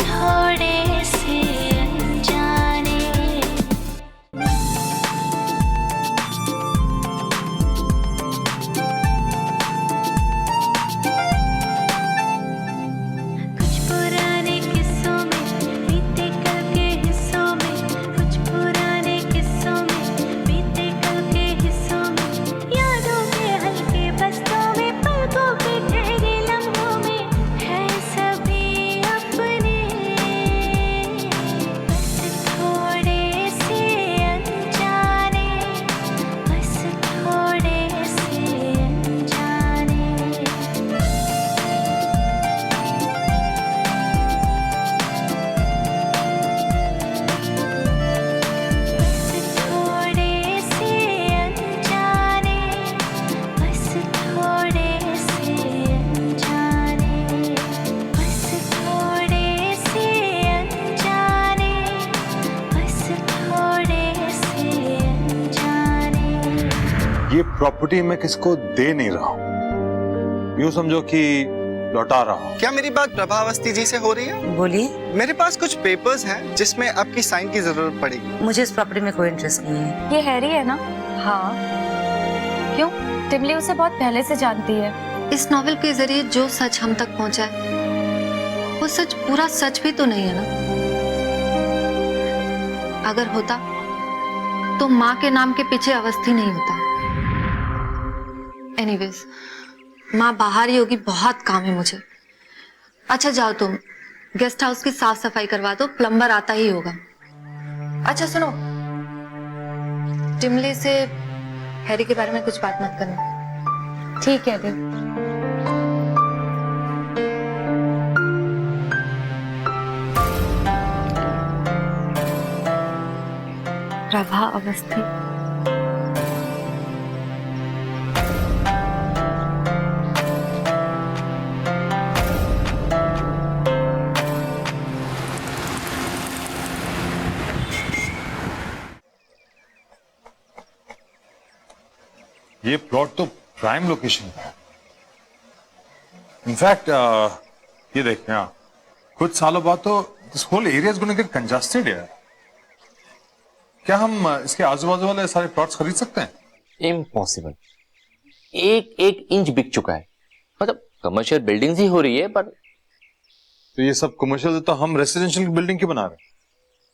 थोड़े से अनजाने। कुछ पुराने किस्सों में बीते कल के हिस्सों में, कुछ पुराने किस्सों में बीते कल के हिस्सों में, यादों के हल्के बस्तों में, पलकों के ठहरे लम्हों में है सभी अपने। बस थोड़े से अनजाने, बस थोड़े से अनजाने। थोड़े से अनजाने, बस थोड़े से अनजाने, बस थोड़े से अनजाने, बस थोड़े से अनजाने। ये प्रॉपर्टी मैं किसको दे नहीं रहा हूँ, यूँ समझो कि लौटा रहा हूँ। क्या मेरी बात प्रभा अवस्थी जी से हो रही है? बोलिए। मेरे पास कुछ पेपर्स हैं जिसमें आपकी साइन की जरूरत पड़ेगी। मुझे इस प्रॉपर्टी में कोई इंटरेस्ट नहीं है। ये हैरी है ना? हाँ। क्यों? टिमली उसे बहुत पहले से जानती है। इस नॉवेल के जरिए जो सच हम तक पहुंचा है वो सच पूरा सच भी तो नहीं है ना। अगर होता तो माँ के नाम के पीछे अवस्थी नहीं होता। एनीवेज, माँ बाहर ही होगी, बहुत काम है मुझे। अच्छा जाओ तुम गेस्ट हाउस की साफ सफाई करवा दो, प्लम्बर आता ही होगा। अच्छा सुनो, टिमली से हैरी के बारे में कुछ बात मत करना। ठीक है दी। प्रभा अवस्थी। ये प्लॉट तो प्राइम लोकेशन पे है। इनफैक्ट ये देखते हैं, कुछ सालों बाद तो this whole area is going to get congested यार। क्या हम इसके आजू बाजू वाले सारे प्लॉट्स खरीद सकते हैं? इम्पॉसिबल। एक एक इंच बिक चुका है। मतलब कमर्शियल बिल्डिंग्स ही हो रही है, पर तो ये सब कमर्शियल, तो हम रेसिडेंशियल बिल्डिंग क्यों बना रहे हैं?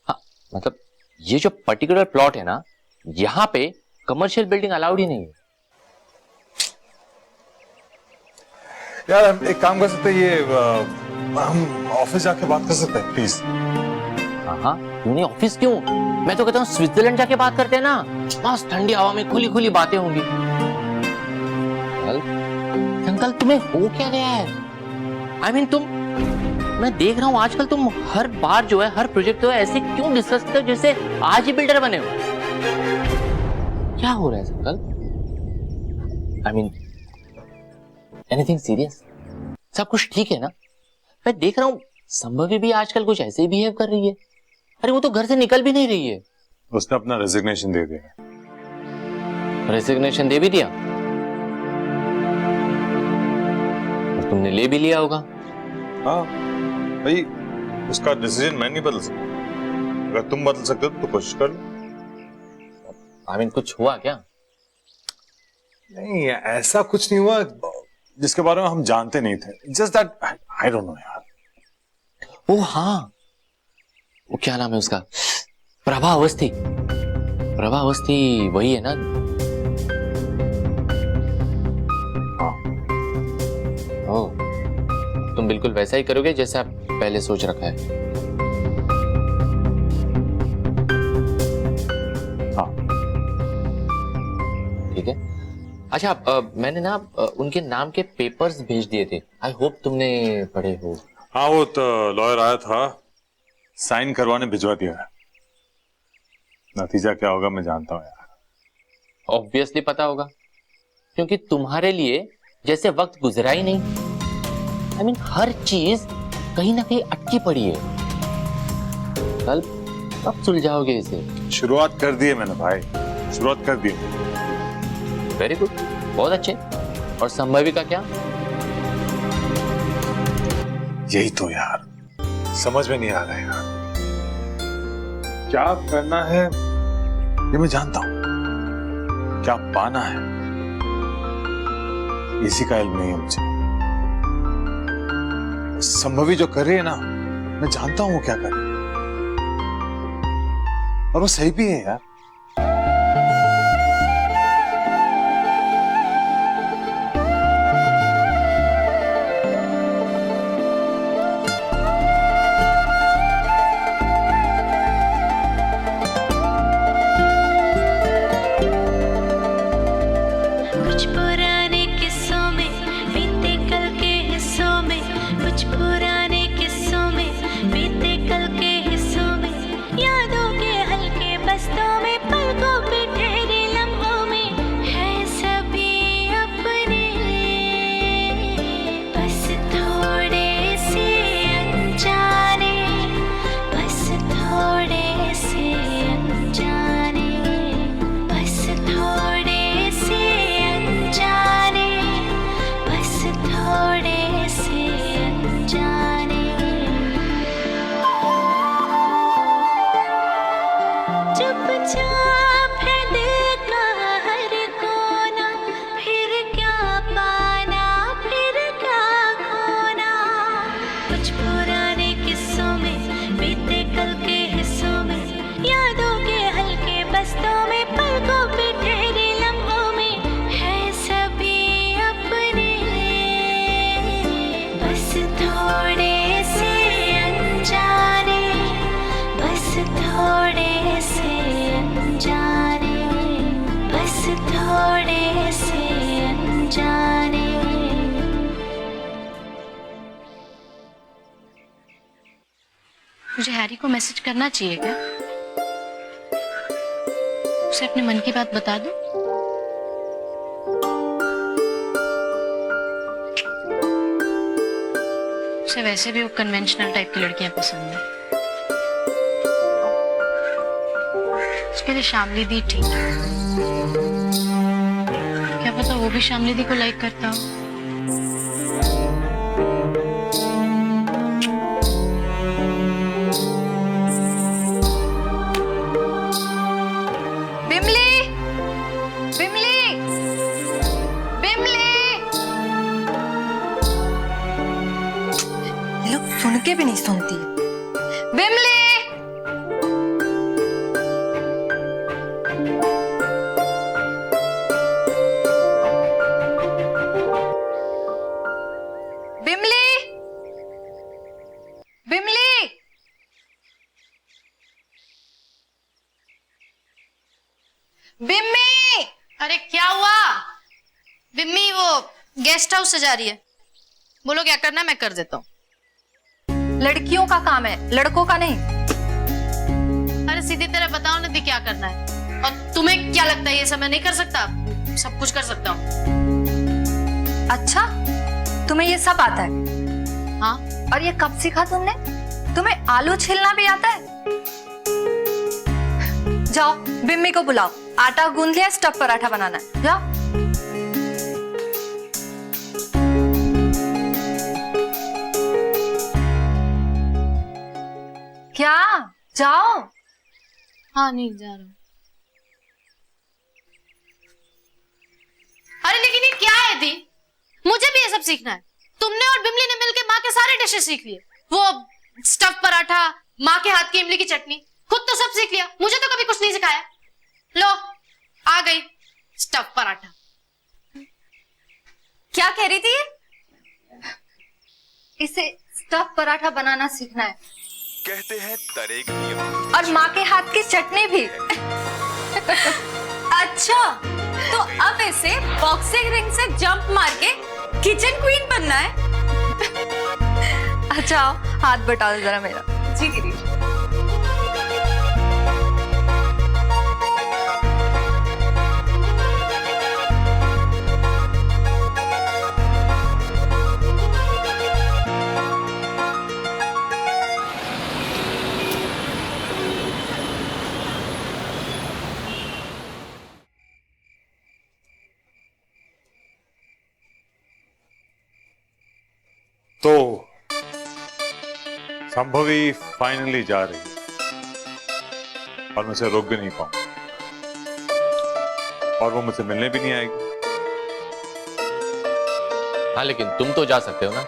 हाँ, मतलब ये जो पर्टिकुलर प्लॉट है ना, यहाँ पे कमर्शियल बिल्डिंग अलाउड ही नहीं है। यार हम एक काम कर सकते हैं, ये हम ऑफिस जाके बात कर सकते हैं प्लीज। हाँ, क्यों नहीं? ऑफिस क्यों? मैं तो कहता हूँ स्विट्जरलैंड जाके बात करते हैं ना, मस्त ठंडी हवा में खुली खुली बातें होंगी। अंकल तुम्हें हो क्या गया है? I mean, मैं देख रहा हूँ आजकल तुम हर बार जो है, हर प्रोजेक्ट जो है ऐसे क्यों डिस्कस करते हो जैसे आज ही बिल्डर बने हो। क्या हो रहा है uncle? I mean, anything serious? सब कुछ ठीक है ना? मैं देख रहा हूँ संभवी भी आजकल कुछ ऐसे ही बिहेव कर रही है। अरे वो तो घर से निकल भी नहीं रही है। उसने अपना रेजिग्नेशन दे दिया। रेजिग्नेशन दे भी दिया? और तुमने ले भी लिया होगा? हाँ भाई, उसका डिसीजन मैं नहीं बदल सकता। अगर तुम बदल सकते हो तो कोशिश कर लो। I mean, कुछ हुआ क्या? नहीं, ऐसा कुछ नहीं हुआ जिसके बारे में हम जानते नहीं थे। Just that I don't know यार। ओ हाँ, वो क्या नाम है उसका? प्रभा अवस्थी। प्रभा अवस्थी वही है ना? हाँ। ओ, तुम बिल्कुल वैसा ही करोगे जैसा पहले सोच रखा है। हाँ ठीक है। अच्छा, मैंने ना उनके नाम के पेपर्स भेज दिए थे। आई होप तुमने पढ़े हो। हाँ, वो तो लॉयर आया था, साइन करवाने भिजवा दिया है। नतीजा क्या होगा मैं जानता हूँ यार। ऑब्वियसली पता होगा, क्योंकि तुम्हारे लिए जैसे वक्त गुजरा ही नहीं। I mean, हर चीज कहीं ना कहीं अटकी पड़ी है। कल कब सुलझाओगे इसे? शुरुआत कर दी है मैंने भाई, शुरुआत कर दी। वेरी गुड, बहुत अच्छे। और संभवी का क्या? यही तो यार, समझ में नहीं आ रहा है यार, क्या करना है ये मैं जानता हूं, क्या पाना है इसी का इल्म नहीं है मुझे। संभवी जो कर रही है ना, मैं जानता हूं वो क्या कर रही है, और वो सही भी है यार। कुछ पुराने किस्सों में बीते कल के हिस्सों में, कुछ पुराने किस्सों में बीते कल के हिस्सों में, यादों के हल्के बस्तों में, पलकों पे ठहरे लम्हों में है सभी अपने, बस थोड़े से अनजाने, बस थोड़े से अनजाने, बस थोड़े से अनजाने, बस थोड़े से अनजाने। चुपचाप है देखना हर कोना, फिर क्या पाना फिर क्या खोना। कुछ पुराने किस्सों में बीते कल के हिस्सों में, यादों के हल्के बस्तों में, पलकों पे ठहरे लम्हों में है सभी अपने, बस थोड़े से अनजाने, बस थोड़े से अनजाने, बस थोड़े से अनजाने। मुझे हैरी को मैसेज करना चाहिए क्या? उसे अपने मन की बात बता दूं? उसे वैसे भी वो कन्वेंशनल टाइप की लड़कियां पसंद है। उसके लिए शामली दी ठीक है। क्या पता वो भी शामली दी को लाइक करता हो। बिमली, बिमली, बिमली। ये लोग सुन के भी नहीं सुनती। बिमली, बिमली, बिमली। बिम्मी, अरे क्या हुआ? बिम्मी वो गेस्ट हाउस से जा रही है। बोलो क्या करना है मैं कर देता हूँ। लड़कियों का काम है, लड़कों का नहीं। अरे सीधी तरह बताओ ना दी क्या करना है। और तुम्हें क्या लगता है ये सब मैं नहीं कर सकता? सब कुछ कर सकता हूँ। अच्छा, तुम्हें ये सब आता है? हाँ। और ये कब सीखा तुमने? तुम्हें आलू छीलना भी आता है? जाओ बिम्मी को बुलाओ, आटा गूंद लिया, स्टफ पराठा बनाना है। जाओ। क्या? जाओ। हाँ नहीं जा रहा हूँ। अरे लेकिन ये क्या है दी? मुझे भी ये सब सीखना है। तुमने और बिमली ने मिलकर माँ के सारे डिशेस सीख लिए। वो स्टफ पराठा, माँ के हाथ की इमली की चटनी, खुद तो सब सीख लिया। मुझे तो कभी कुछ नहीं सिखाया। लो आ गई स्टफ पराठा। क्या कह रही थी ये? इसे स्टफ पराठा बनाना सीखना है। कहते हैं तरेक नियम। और माँ के हाथ की चटनी भी। अच्छा, तो अब ऐसे बॉक्सिंग रिंग से जंप मार के किचन क्वीन बनना है? अच्छा आओ, हाथ बटा दो जरा मेरा। जी दीदी। तो संभवी फाइनली जा रही है और मैं उसे रोक भी नहीं पाऊंगा और वो मुझसे मिलने भी नहीं आएगी। हाँ लेकिन तुम तो जा सकते हो ना।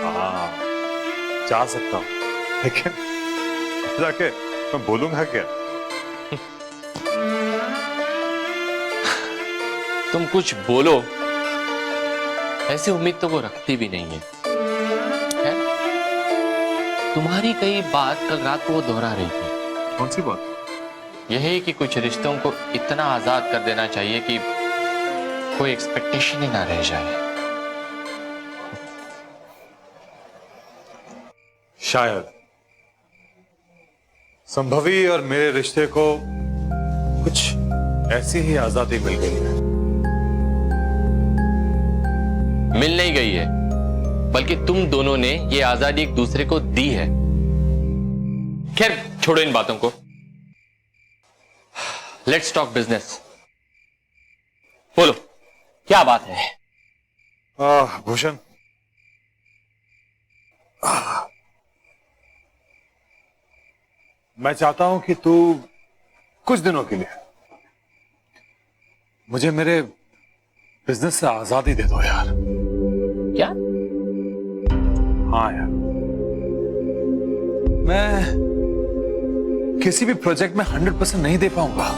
हाँ जा सकता हूं, लेकिन जाके मैं बोलूंगा क्या? तुम कुछ बोलो, ऐसी उम्मीद तो वो रखती भी नहीं है। तुम्हारी कई बात कल रात को वो दोहरा रही थी। कौन सी बात? यही कि कुछ रिश्तों को इतना आजाद कर देना चाहिए कि कोई एक्सपेक्टेशन ही ना रह जाए। शायद संभवी और मेरे रिश्ते को कुछ ऐसी ही आजादी मिल गई है। मिल नहीं गई है, बल्कि तुम दोनों ने ये आजादी एक दूसरे को दी है। खैर छोड़ो इन बातों को, लेट्स टॉक बिजनेस। बोलो क्या बात है? भूषण, मैं चाहता हूं कि तू कुछ दिनों के लिए मुझे मेरे बिजनेस से आजादी दे दो यार। क्या? हाँ यार, मैं किसी भी प्रोजेक्ट में 100% नहीं दे पाऊंगा।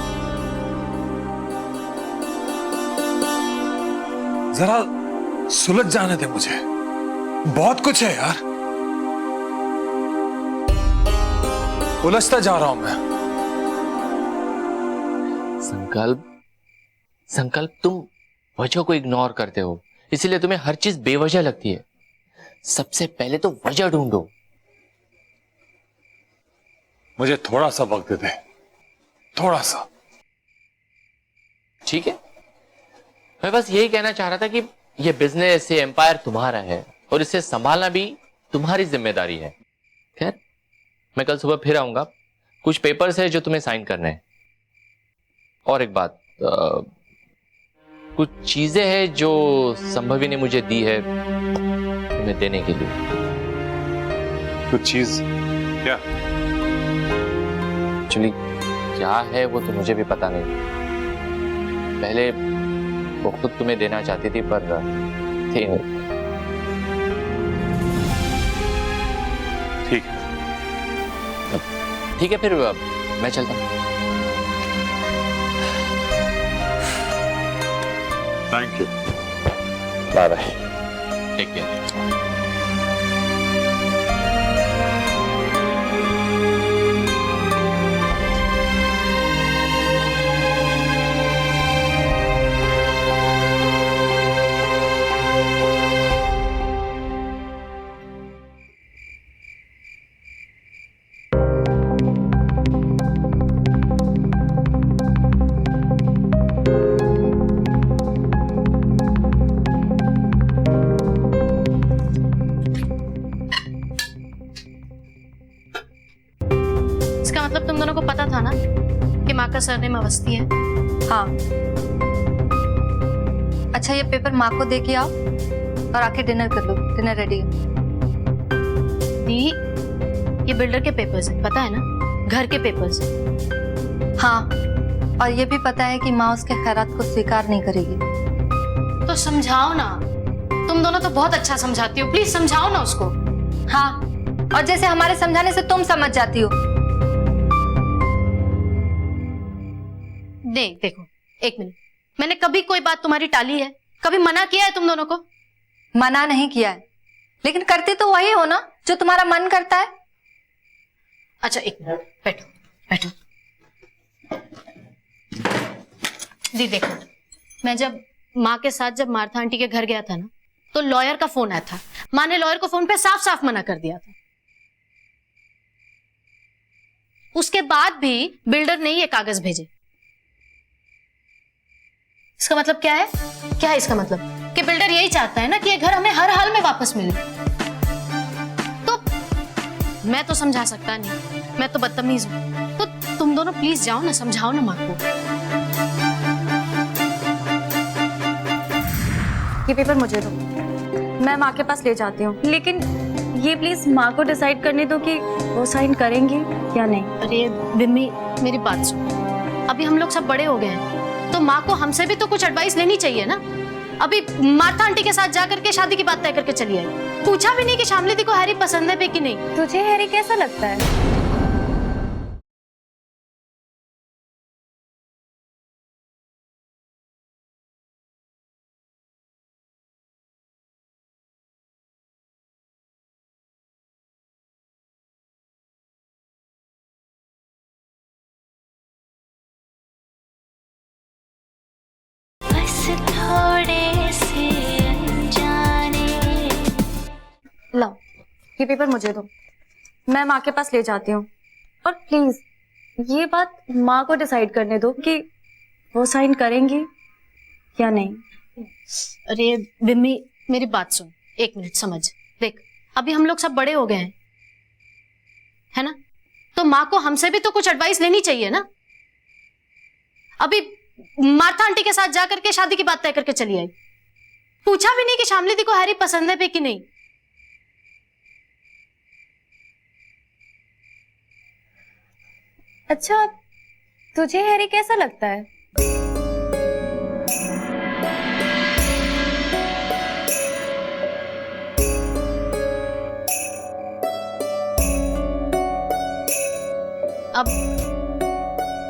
जरा सुलझ जाने दे मुझे, बहुत कुछ है यार, उलझता जा रहा हूं मैं। संकल्प तुम वजह को इग्नोर करते हो, इसीलिए तुम्हें हर चीज बेवजह लगती है। सबसे पहले तो वजह ढूंढो। मुझे थोड़ा सा वक्त दे दे, थोड़ा सा। ठीक है, मैं बस यही कहना चाह रहा था कि ये बिजनेस, ये एम्पायर तुम्हारा है और इसे संभालना भी तुम्हारी जिम्मेदारी है। खैर मैं कल सुबह फिर आऊंगा, कुछ पेपर्स है जो तुम्हें साइन करने हैं। और एक बात, कुछ चीजें हैं जो संभवी ने मुझे दी है तुम्हें देने के लिए। कुछ चीज क्या? एक्चुअली क्या है वो तो मुझे भी पता नहीं। पहले वो खुद तुम्हें देना चाहती थी पर थी नहीं। ठीक है, ठीक है फिर मैं चलता हूँ। Thank you, bye bye, take care. मतलब तुम दोनों को पता था ना कि माँ का सरनेम अवस्थी है? हाँ। अच्छा ये पेपर माँ को दे के आओ और आके डिनर कर लो, डिनर रेडी है। दी, ये बिल्डर के पेपर्स हैं, पता है ना, घर के पेपर्स। हाँ, और ये भी पता है कि माँ उसके खैरात को स्वीकार नहीं करेगी। तो समझाओ ना, तुम दोनों तो बहुत अच्छा समझाती हो, प्लीज समझाओ ना उसको। हाँ, और जैसे हमारे समझाने से तुम समझ जाती हो। नहीं देखो, एक मिनट, मैंने कभी कोई बात तुम्हारी टाली है? कभी मना किया है तुम दोनों को? मना नहीं किया है, लेकिन करते तो वही हो ना जो तुम्हारा मन करता है। अच्छा एक मिनट, बैठो बैठो। दी देखो, मैं जब माँ के साथ जब मार्था आंटी के घर गया था ना, तो लॉयर का फोन आया था। माँ ने लॉयर को फोन पे साफ साफ मना कर दिया था। उसके बाद भी बिल्डर ने ये कागज भेजे। इसका मतलब क्या है? क्या है इसका मतलब? कि बिल्डर यही चाहता है ना कि ये घर हमें हर हाल में वापस मिले। तो मैं तो समझा सकता नहीं, मैं तो बदतमीज हूं। तो तुम दोनों प्लीज जाओ ना, समझाओ ना माँ को। ये पेपर मुझे दो, मैं माँ के पास ले जाती हूँ। लेकिन ये प्लीज माँ को डिसाइड करने दो कि वो साइन करेंगी या नहीं। अरे बिम्मी, मेरी बात सुन। अभी हम लोग सब बड़े हो गए हैं, तो माँ को हमसे भी तो कुछ एडवाइस लेनी चाहिए ना। अभी मार्था आंटी के साथ जाकर के शादी की बात तय करके चली आई, पूछा भी नहीं कि शामली दी को हैरी पसंद है भी कि नहीं। तुझे हैरी कैसा लगता है? बस थोड़े से अनजाने। लो, ये पेपर मुझे दो, मैं माँ के पास ले जाती हूँ। और प्लीज ये बात माँ को डिसाइड करने दो कि वो साइन करेंगी या नहीं। अरे बिम्मी, मेरी बात सुन, एक मिनट समझ। देख, अभी हम लोग सब बड़े हो गए हैं, है ना, तो माँ को हमसे भी तो कुछ एडवाइस लेनी चाहिए ना। अभी मार्था आंटी के साथ जाकर के शादी की बात तय करके चली आई, पूछा भी नहीं कि शामली दी को हैरी पसंद है भी कि नहीं। अच्छा, तुझे हैरी कैसा लगता है?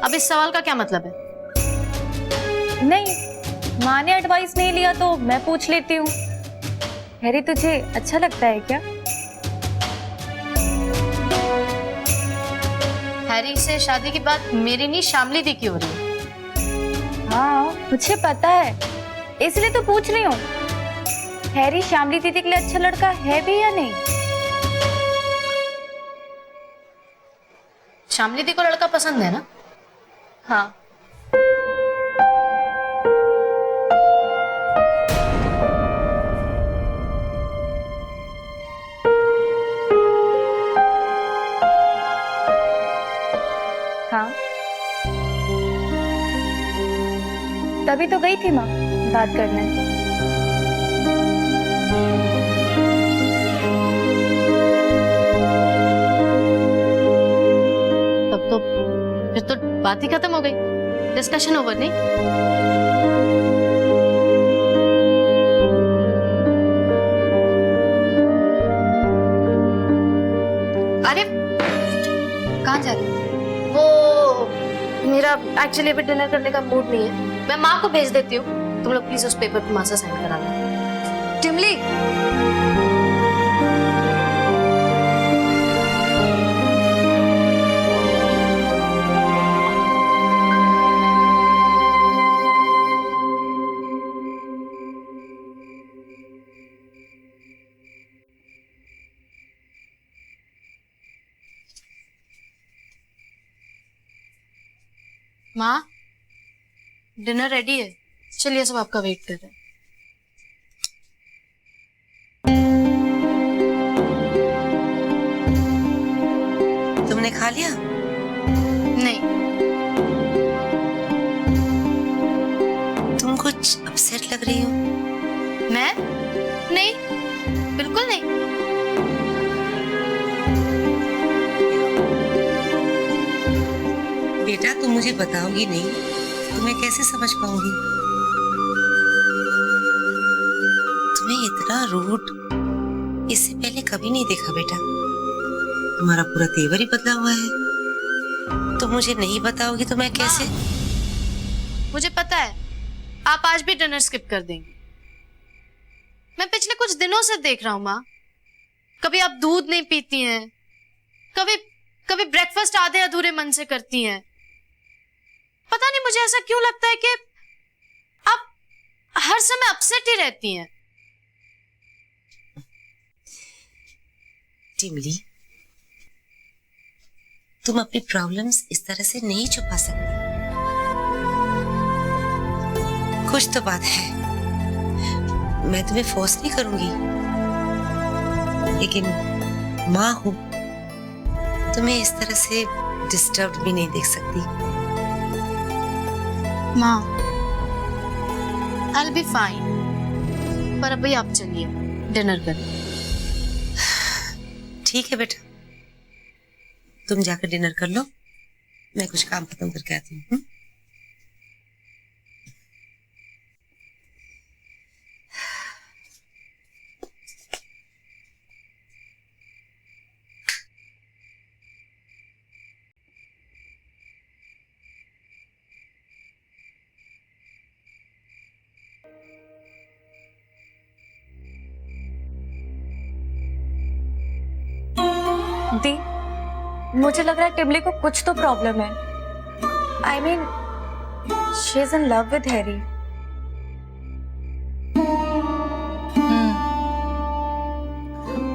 अब इस सवाल का क्या मतलब है? नहीं, माँ ने एडवाइस नहीं लिया तो मैं पूछ लेती हूँ। हैरी तुझे अच्छा लगता है क्या? हैरी से शादी की बात मेरी नहीं, शामली दी की हो रही है। हाँ, मुझे पता है, इसलिए तो पूछ रही हूँ। हैरी शामली दीदी के लिए अच्छा लड़का है भी या नहीं? शामली दी को लड़का पसंद है ना? हाँ। हाँ, तभी तो गई थी माँ बात करने। तब तो फिर तो बात ही खत्म हो गई, डिस्कशन ओवर नहीं। अरे कहाँ जा रही हो? वो मेरा एक्चुअली अभी डिनर करने का मूड नहीं है, मैं माँ को भेज देती हूँ। तुम लोग प्लीज उस पेपर पे माँ से साइन करा लो। टिमली, माँ, डिनर रेडी है, चलिए सब आपका वेट कर रहे हैं। तुमने खा लिया? नहीं, तुम कुछ अपसेट लग रही हो। मैं नहीं, बिल्कुल नहीं। बेटा, तुम मुझे बताओगी नहीं तो मैं कैसे समझ पाऊंगी? तुम्हें इतना रूड इससे पहले कभी नहीं देखा बेटा। तुम्हारा पूरा तेवर ही बदला हुआ है। तुम मुझे नहीं बताओगी तो मैं कैसे? मुझे पता है आप आज भी डिनर स्किप कर देंगे। मैं पिछले कुछ दिनों से देख रहा हूँ माँ, कभी आप दूध नहीं पीती हैं, कभी कभी ब्रेकफास्ट आधे अधूरे मन से करती हैं। पता नहीं मुझे ऐसा क्यों लगता है कि आप हर समय अपसेट ही रहती हैं। टिमली, तुम अपनी प्रॉब्लम्स इस तरह से नहीं छुपा सकती। कुछ तो बात है, मैं तुम्हें फोर्स नहीं करूंगी, लेकिन माँ हूं, तुम्हें इस तरह से डिस्टर्ब भी नहीं देख सकती। माँ, I'll be fine, पर अभी आप चलिए डिनर करें। ठीक है बेटा, तुम जाकर डिनर कर लो, मैं कुछ काम खत्म करके आती हूँ। दी, मुझे लग रहा है टिमली को कुछ तो प्रॉब्लम है। I mean she is in love with Harry.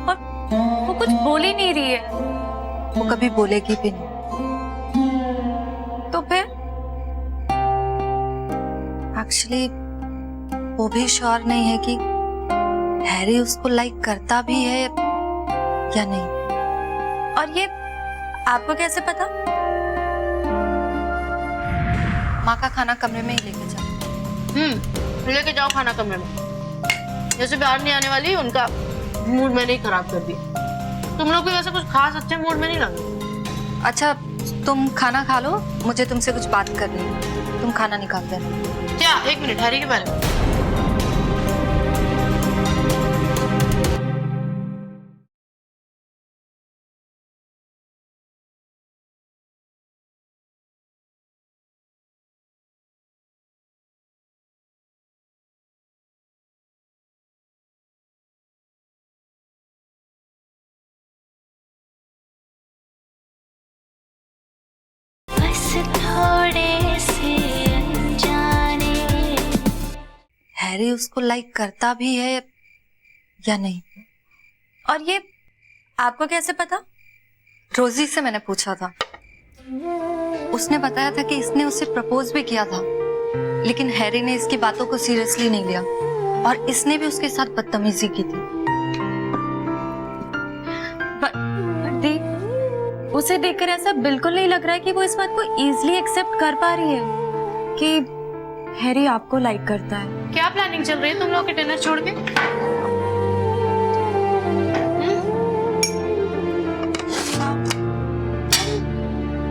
और वो कुछ बोल ही नहीं रही है। वो कभी बोलेगी भी नहीं। तो फिर एक्चुअली वो भी श्योर नहीं है कि हैरी उसको लाइक करता भी है या नहीं। और ये आपको कैसे पता? माँ का खाना कमरे में ही लेके जाओ। लेके जाओ खाना कमरे में। जैसे बाहर नहीं आने वाली, उनका मूड मैंने ही खराब कर दिया। तुम लोग भी वैसे कुछ खास अच्छे मूड में नहीं लगे। अच्छा तुम खाना खा लो, मुझे तुमसे कुछ बात करनी है। तुम खाना निकाल देना। क्या? 1 मिनट, हैरी के बारे में। बस थोड़े से अनजाने। हैरी उसको लाइक करता भी है या नहीं। और ये आपको कैसे पता? रोजी से मैंने पूछा था। उसने बताया था कि इसने उसे प्रपोज भी किया था, लेकिन हैरी ने इसकी बातों को सीरियसली नहीं लिया और इसने भी उसके साथ बदतमीजी की थी। दी, उसे देखकर ऐसा बिल्कुल नहीं लग रहा है कि वो इस बात को इजीली एक्सेप्ट कर पा रही है कि हैरी आपको लाइक करता है। क्या प्लानिंग चल रही है तुम लोग के डिनर छोड़ के?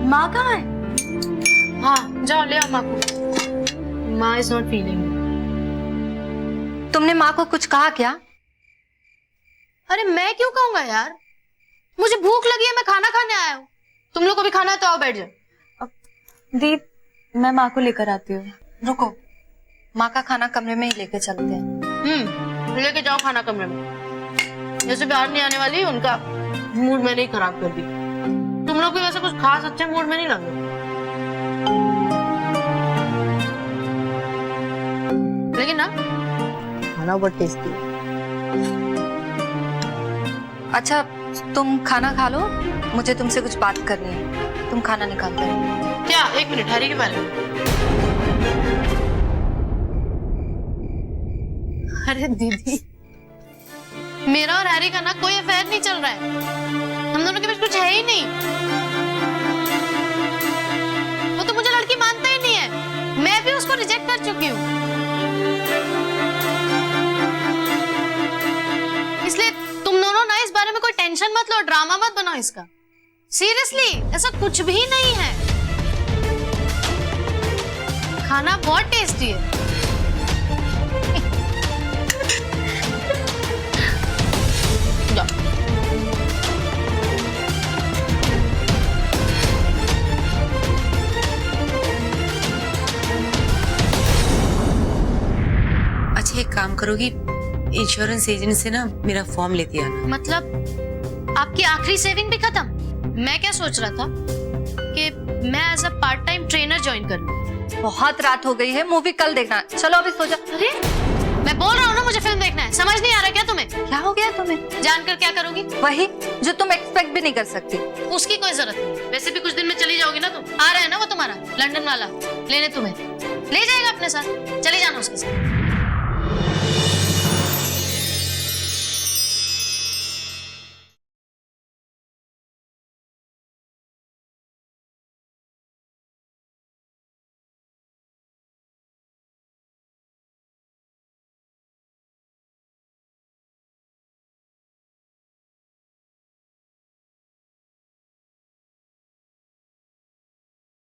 माँ कहाँ है? हाँ जाओ ले आओ माँ को। माँ इज नॉट फीलिंग। तुमने माँ को कुछ कहा क्या? अरे मैं क्यों कहूंगा यार, मुझे भूख लगी है, मैं खाना खाने आया हूँ। तुम लोग को भी खाना है तो आओ बैठ जाओ। दी, मैं माँ को लेकर आती हूँ। रुको, माँ का खाना कमरे में ही लेके चलते हैं। लेके जाओ खाना कमरे में। जैसे बाहर नहीं आने वाली, उनका मूड मैंने ही खराब कर दिया। तुम लोग भी वैसे कुछ खास अच्छे मूड में नहीं लगे। लेकिन ना खाना बहुत टेस्टी है। अच्छा तुम खाना खा लो, मुझे तुमसे कुछ बात करनी है। तुम खाना निकाल दो। क्या? 1 मिनट, हैरी के बारे में। अरे दीदी, मेरा और हैरी का ना कोई अफेयर नहीं चल रहा है। हम दोनों के बीच कुछ है ही नहीं। वो तो मुझे लड़की मानता ही नहीं है। मैं भी उसको रिजेक्ट कर चुकी हूँ। इसलिए तुम दोनों ना इस बारे में कोई टेंशन मत लो, ड्रामा मत बनाओ इसका। सीरियसली ऐसा कुछ भी नहीं है। खाना बहुत टेस्टी है। जाओ। अच्छा एक काम करोगी, इंश्योरेंस एजेंट से ना मेरा फॉर्म लेती आना। मतलब आपकी आखिरी सेविंग भी खत्म? मैं क्या सोच रहा था कि मैं as a part time trainer join कर लूं। बहुत रात हो गई है, मूवी कल देखना है। चलो अभी सो जाओ। अरे मैं बोल रहा हूँ ना, मुझे फिल्म देखना है। समझ नहीं आ रहा क्या तुम्हें? क्या हो गया तुम्हें? जानकर क्या करोगी? वही जो तुम एक्सपेक्ट भी नहीं कर सकती। उसकी कोई जरूरत नहीं। वैसे भी कुछ दिन में चली जाओगी ना तुम। आ रहा है ना वो तुम्हारा लंदन वाला लेने, तुम्हें ले जाएगा अपने साथ। चले जाना उसके साथ।